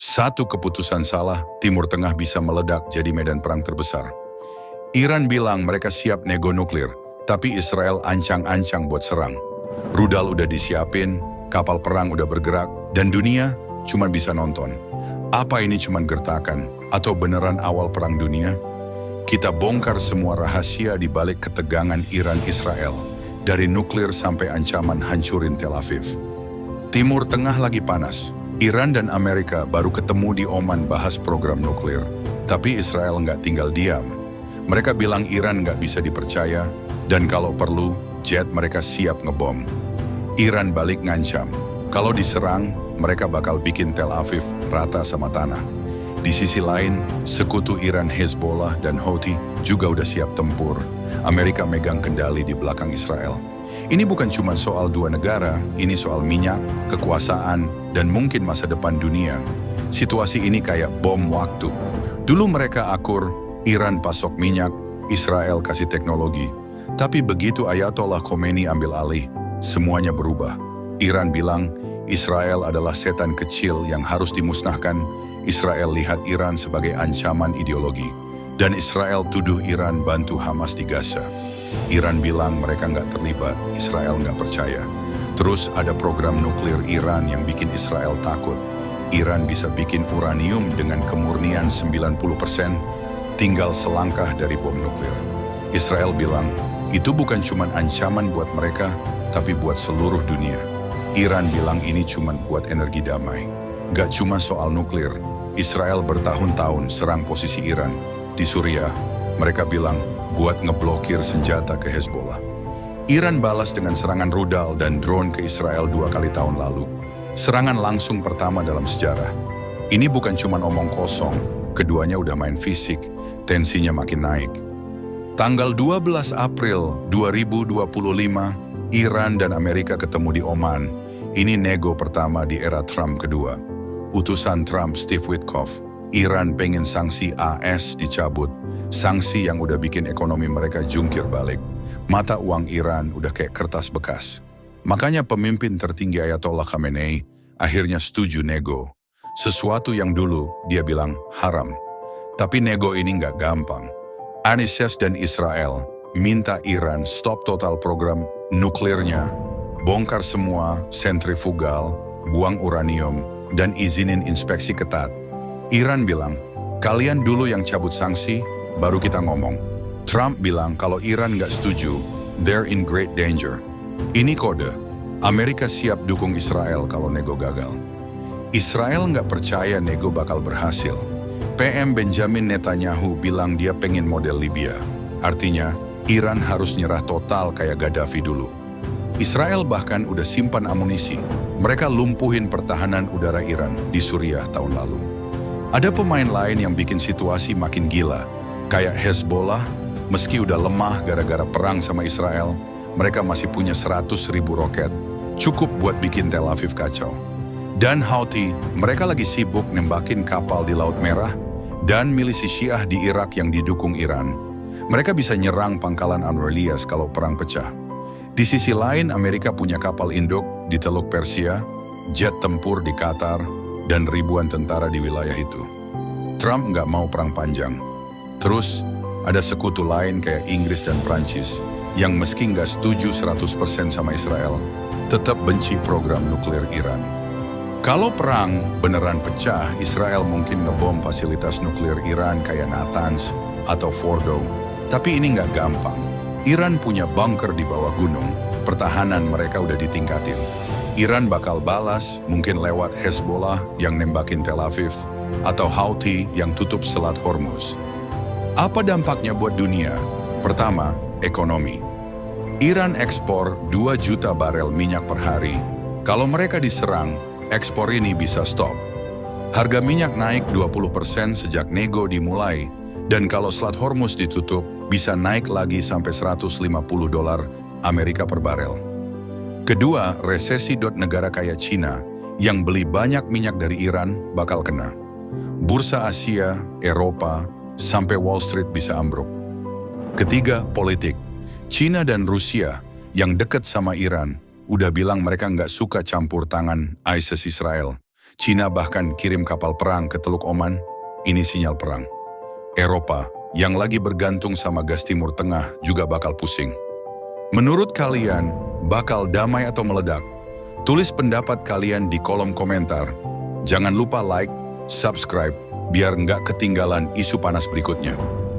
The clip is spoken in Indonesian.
Satu keputusan salah, Timur Tengah bisa meledak jadi medan perang terbesar. Iran bilang mereka siap nego nuklir, tapi Israel ancang-ancang buat serang. Rudal udah disiapin, kapal perang udah bergerak, dan dunia cuma bisa nonton. Apa ini cuma gertakan atau beneran awal perang dunia? Kita bongkar semua rahasia di balik ketegangan Iran-Israel, dari nuklir sampai ancaman hancurin Tel Aviv. Timur Tengah lagi panas. Iran dan Amerika baru ketemu di Oman bahas program nuklir, tapi Israel nggak tinggal diam. Mereka bilang Iran nggak bisa dipercaya, dan kalau perlu, jet mereka siap ngebom. Iran balik ngancam, kalau diserang, mereka bakal bikin Tel Aviv rata sama tanah. Di sisi lain, sekutu Iran Hezbollah dan Houthi juga udah siap tempur. Amerika megang kendali di belakang Israel. Ini bukan cuma soal dua negara, ini soal minyak, kekuasaan, dan mungkin masa depan dunia. Situasi ini kayak bom waktu. Dulu mereka akur, Iran pasok minyak, Israel kasih teknologi. Tapi begitu Ayatollah Khomeini ambil alih, semuanya berubah. Iran bilang, Israel adalah setan kecil yang harus dimusnahkan. Israel lihat Iran sebagai ancaman ideologi. Dan Israel tuduh Iran bantu Hamas di Gaza. Iran bilang mereka nggak terlibat, Israel nggak percaya. Terus ada program nuklir Iran yang bikin Israel takut. Iran bisa bikin uranium dengan kemurnian 90%, tinggal selangkah dari bom nuklir. Israel bilang, itu bukan cuma ancaman buat mereka, tapi buat seluruh dunia. Iran bilang ini cuma buat energi damai. Gak cuma soal nuklir, Israel bertahun-tahun serang posisi Iran. Di Suriah, mereka bilang, buat ngeblokir senjata ke Hezbollah. Iran balas dengan serangan rudal dan drone ke Israel 2 kali tahun lalu. Serangan langsung pertama dalam sejarah. Ini bukan cuma omong kosong, keduanya udah main fisik, tensinya makin naik. Tanggal 12 April 2025, Iran dan Amerika ketemu di Oman. Ini nego pertama di era Trump kedua. Utusan Trump Steve Witkoff, Iran pengen sanksi AS dicabut. Sanksi yang udah bikin ekonomi mereka jungkir balik. Mata uang Iran udah kayak kertas bekas. Makanya pemimpin tertinggi Ayatollah Khamenei akhirnya setuju nego. Sesuatu yang dulu dia bilang haram. Tapi nego ini nggak gampang. Anises dan Israel minta Iran stop total program nuklirnya, bongkar semua sentrifugal, buang uranium, dan izinin inspeksi ketat. Iran bilang, kalian dulu yang cabut sanksi, baru kita ngomong. Trump bilang kalau Iran nggak setuju, they're in great danger. Ini kode, Amerika siap dukung Israel kalau nego gagal. Israel nggak percaya nego bakal berhasil. PM Benjamin Netanyahu bilang dia pengen model Libya. Artinya, Iran harus nyerah total kayak Gaddafi dulu. Israel bahkan udah simpan amunisi. Mereka lumpuhin pertahanan udara Iran di Suriah tahun lalu. Ada pemain lain yang bikin situasi makin gila. Kayak Hezbollah, meski udah lemah gara-gara perang sama Israel, mereka masih punya 100.000 roket, cukup buat bikin Tel Aviv kacau. Dan Houthi, mereka lagi sibuk nembakin kapal di Laut Merah, dan milisi Syiah di Irak yang didukung Iran. Mereka bisa nyerang pangkalan Anwar Ilyas kalau perang pecah. Di sisi lain, Amerika punya kapal induk di Teluk Persia, jet tempur di Qatar, dan ribuan tentara di wilayah itu. Trump nggak mau perang panjang. Terus, ada sekutu lain kayak Inggris dan Prancis yang meski nggak setuju 100% sama Israel, tetap benci program nuklir Iran. Kalau perang beneran pecah, Israel mungkin ngebom fasilitas nuklir Iran kayak Natanz atau Fordo. Tapi ini nggak gampang. Iran punya bunker di bawah gunung, pertahanan mereka udah ditingkatin. Iran bakal balas, mungkin lewat Hezbollah yang nembakin Tel Aviv, atau Houthi yang tutup Selat Hormuz. Apa dampaknya buat dunia? Pertama, ekonomi. Iran ekspor 2 juta barel minyak per hari. Kalau mereka diserang, ekspor ini bisa stop. Harga minyak naik 20% sejak nego dimulai, dan kalau Selat Hormuz ditutup, bisa naik lagi sampai $150 Amerika per barel. Kedua, resesi. Negara kayak Cina yang beli banyak minyak dari Iran bakal kena. Bursa Asia, Eropa, sampai Wall Street bisa ambruk. Ketiga, politik. Cina dan Rusia yang dekat sama Iran udah bilang mereka nggak suka campur tangan ISIS Israel. Cina bahkan kirim kapal perang ke Teluk Oman. Ini sinyal perang. Eropa yang lagi bergantung sama gas Timur Tengah juga bakal pusing. Menurut kalian, bakal damai atau meledak? Tulis pendapat kalian di kolom komentar. Jangan lupa like, subscribe, biar nggak ketinggalan isu panas berikutnya.